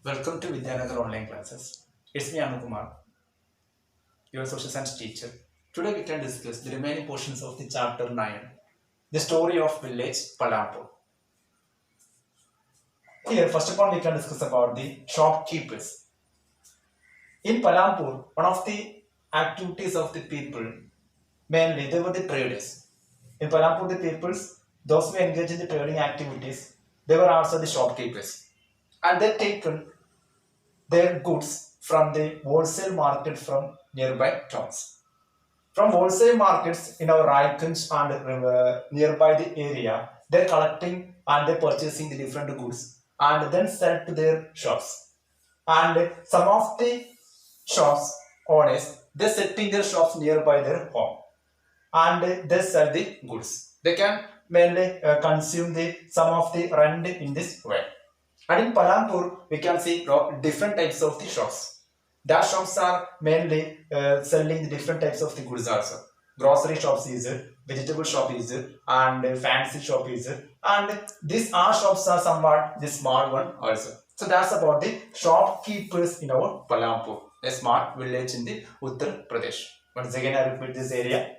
Welcome to Vidyanagara online classes. It's me Anukumar, your social science teacher. Today we can discuss the remaining portions of the chapter 9, the story of village Paramour. Here, first of all, we can discuss about the shopkeepers. In Paramour, one of the activities of the people, mainly they were the traders. In Paramour, the peoples, those who engage in the trading activities, they were also the shopkeepers. And they taken their goods from the wholesale market from nearby towns. From wholesale markets in our icons and nearby the area, they're collecting and they're purchasing the different goods and then sell to their shops. And some of the shops owners, they're setting their shops nearby their home and they sell the goods. They can mainly consume the some of the rent in this way. And in Paramour, we can see different types of the shops. That shops are mainly selling the different types of the goods also. Grocery shops is it, vegetable shop is it, and fancy shop is it. And these are shops are somewhat the small one also. So that's about the shopkeepers in our Paramour, a smart village in the Uttar Pradesh. Once again, I repeat this area.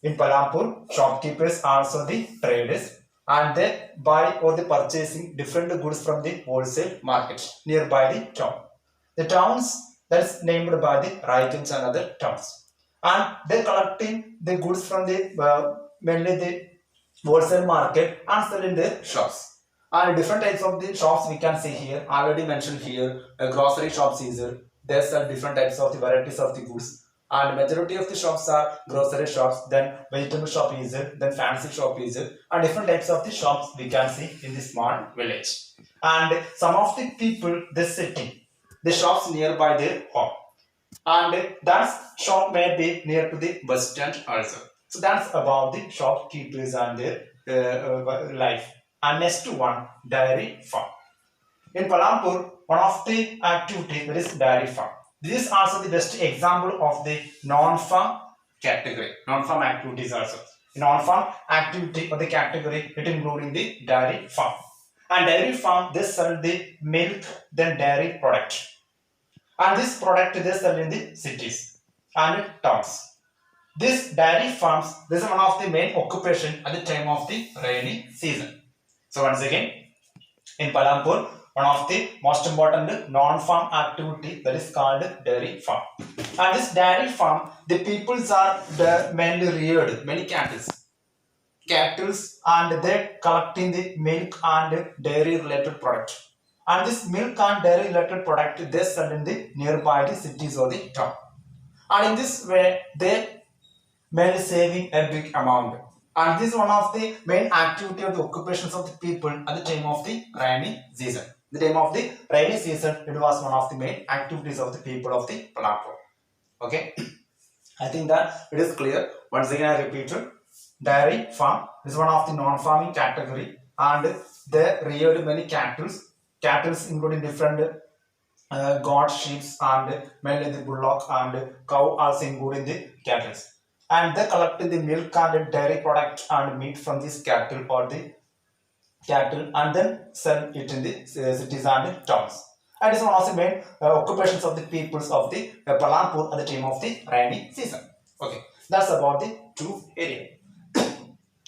In Paramour, shopkeepers are also the traders and they buy or they purchasing different goods from the wholesale markets nearby the town. The towns that's named by the Raikans and other towns. And they're collecting the goods from the mainly the wholesale market and selling their shops. And different types of the shops we can see here. Already mentioned here, grocery shops is there. They sell different types of the varieties of the goods and majority of the shops are grocery shops, then vegetable shop is it, then fancy shop is it, and different types of the shops we can see in this small village. And some of the people they sitting the shops nearby their home, and that shop may be near to the bus stand also. So that's about the shopkeepers and their life. And next one, dairy farm. In Paramour, one of the activities that is dairy farm. This is also the best example of the non-farm category. Non-farm activities also. Non-farm activity or the category it including the dairy farm. And dairy farm they sell the milk then dairy product. And this product they sell in the cities and towns. This dairy farms this is one of the main occupation at the time of the rainy season. So once again in Paramour, one of the most important non-farm activity that is called dairy farm. And this dairy farm, the peoples are mainly reared many cattle, and they collecting the milk and dairy related product. And this milk and dairy related product they sell in the nearby the cities or the town. And in this way, they mainly saving a big amount. And this is one of the main activity of the occupations of the people at the time of the rainy season. The time of the rainy season, it was one of the main activities of the people of the Paramour. Okay, I think that it is clear. Once again, I repeat it. Dairy farm is one of the non-farming category, and they reared many cattle, including different goat, sheep, and mainly the bullock and cow also including the cattle. And they collected the milk and dairy product and meat from this cattle or the cattle and then sell it in the cities and towns. And it's one of the main occupations of the peoples of the Paramour at the time of the rainy season. Okay, that's about the two area.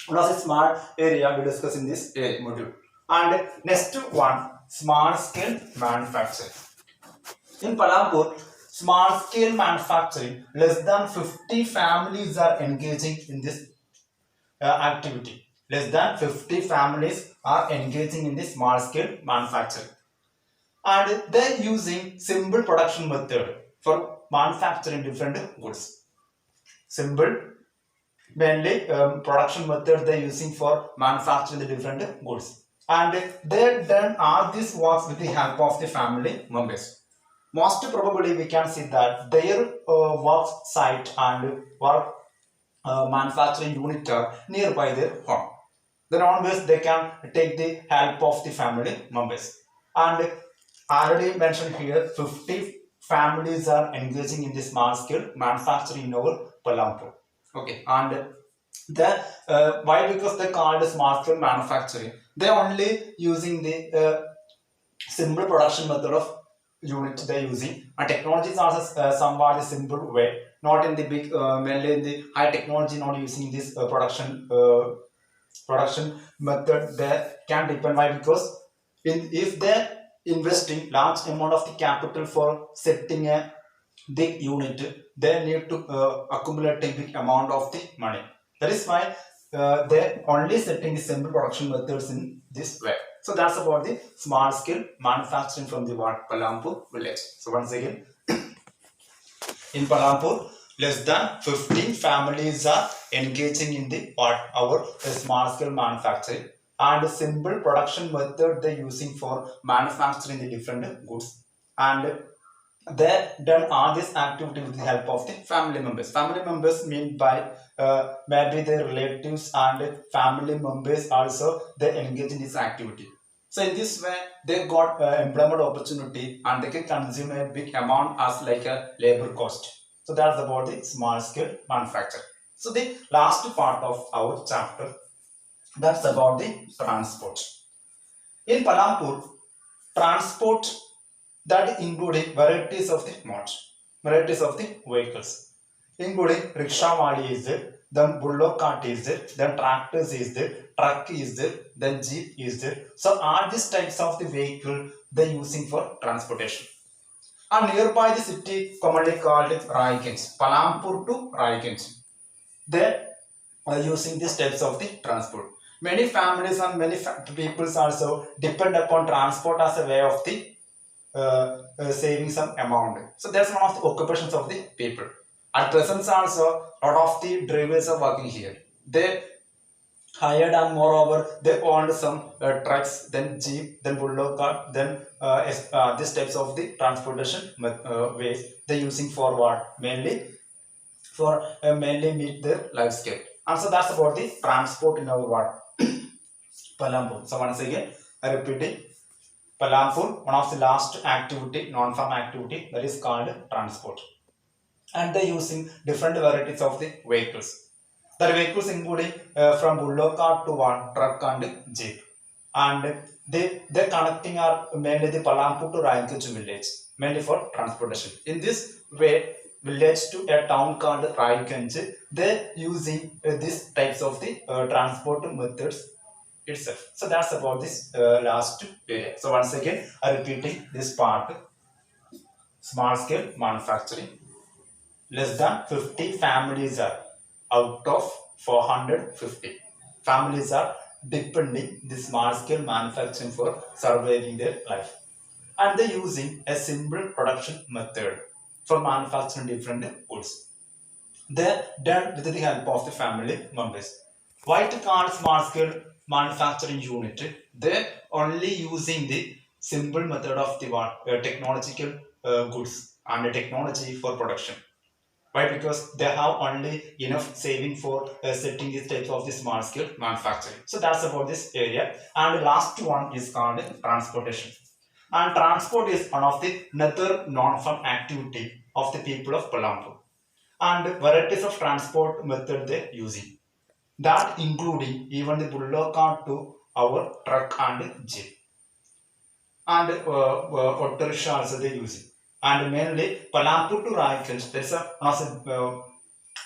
One of the smart area we discuss in this module. And next one, small scale manufacturing. In Paramour, small scale manufacturing, less than 50 families are engaging in this activity. Less than 50 families are engaging in this small scale manufacturing. And they're using simple production method for manufacturing different goods. Simple, mainly production method they're using for manufacturing the different goods. And they done all these works with the help of the family members. Most probably we can see that their work site and work manufacturing unit are nearby their home. Then always they can take the help of the family members. And already mentioned here, 50 families are engaging in this small scale manufacturing in our Paramour. Okay, and the why because they called small scale manufacturing. They only using the simple production method of unit they're using, and technology is also somewhat a simple way, not in the big, mainly in the high technology, not using this production method they can depend. Why? Because if they're investing large amount of the capital for setting a big unit, they need to accumulate a big amount of the money. That is why they're only setting the simple production methods in this way. So that's about the small scale manufacturing from the what Paramour village. So once again, in Paramour, less than 15 families are engaging in the what our small scale manufacturing, and a simple production method they're using for manufacturing the different goods, and they done all this activity with the help of the family members. Family members mean by maybe their relatives and family members also they engage in this activity. So in this way, they got employment opportunity and they can consume a big amount as like a labor cost. So that's about the small scale manufacture. So the last part of our chapter, that's about the transport. In Paramour, transport that including varieties of the modes, varieties of the vehicles, including rickshaw wali is there, then bullock cart is there, then tractors is there, truck is there, then jeep is there. So all these types of the vehicle they using for transportation. And nearby the city commonly called Raikens, Paramour to Raikens, they are using these types of the transport. Many families and many peoples also depend upon transport as a way of the saving some amount. So that's one of the occupations of the people. At present also, a lot of the drivers are working here. They hired and moreover they owned some trucks, then jeep, then bullock cart, then these types of the transportation ways they're using for what? Mainly for mainly meet their lifestyle. And so that's about the transport in our what? Paramour. So once again, I repeating. Paramour, one of the last activity, non-farm activity that is called transport. And they using different varieties of the vehicles. The vehicles including from bullock cart to one truck and jeep. And they connecting are mainly the Paramour to Rayankuch village, mainly for transportation. In this way, village to a town called Raikanj, they using these types of the transport methods itself. So that's about this last area. So once again, I repeating this part: small scale manufacturing. Less than 50 families are out of 450 families are depending the small scale manufacturing for surviving their life, and they're using a simple production method for manufacturing different goods. They're done with the help of the family members. Why to call small scale manufacturing unit? They're only using the simple method of the technological goods and the technology for production. Why? Because they have only enough saving for setting these types of the small scale manufacturing. So that's about this area. And the last one is called transportation. And transport is one of the another non-farm activity of the people of Paramour, and varieties of transport method they using, that including even the bullock cart to our truck and jeep, and auto rickshaw also they using, and mainly Paramour to Raikans there is a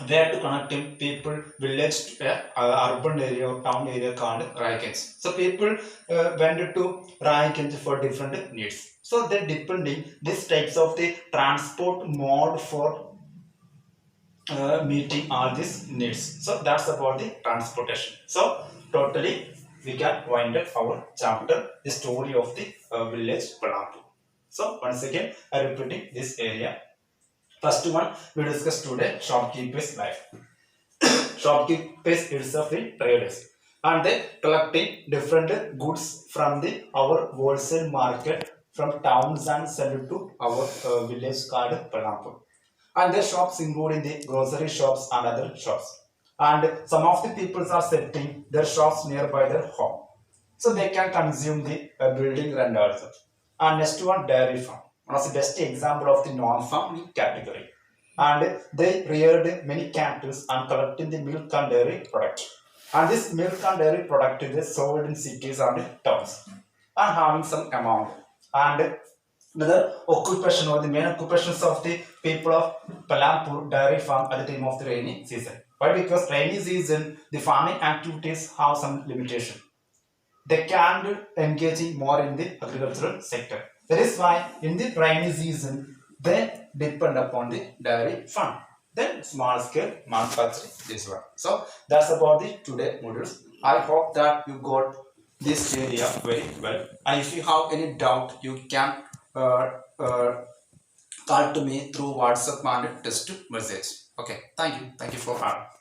way to connecting people village to a urban area or town area called Raikans. So people went to Raikans for different needs, so they depending these types of the transport mode for meeting all these needs. So that's about the transportation. So totally we can wind up our chapter, the story of the village Paramour. So once again, I repeating this area. First one we discuss today, shopkeeper's life. Shopkeepers itself the traders, and they collecting different goods from the our wholesale market from towns and sell it to our village called Paramour, and their shops including the grocery shops and other shops, and some of the people are setting their shops nearby their home, so they can consume the building rent also. And next one, dairy farm, one of the best example of the non-farm category, and they reared many cattle and collecting the milk and dairy product, and this milk and dairy product is sold in cities and towns and having some amount. And another occupation or the main occupations of the people of Paramour dairy farm at the time of the rainy season. Why? Because rainy season the farming activities have some limitation. They can't engage in more in the agricultural sector. That is why in the rainy season they depend upon the dairy farm. Then small scale manufacturing this one. So that's about the today modules. I hope that you got this area very well. And if you have any doubt, you can uh, uh, call to me through WhatsApp and text message. Okay, thank you for all.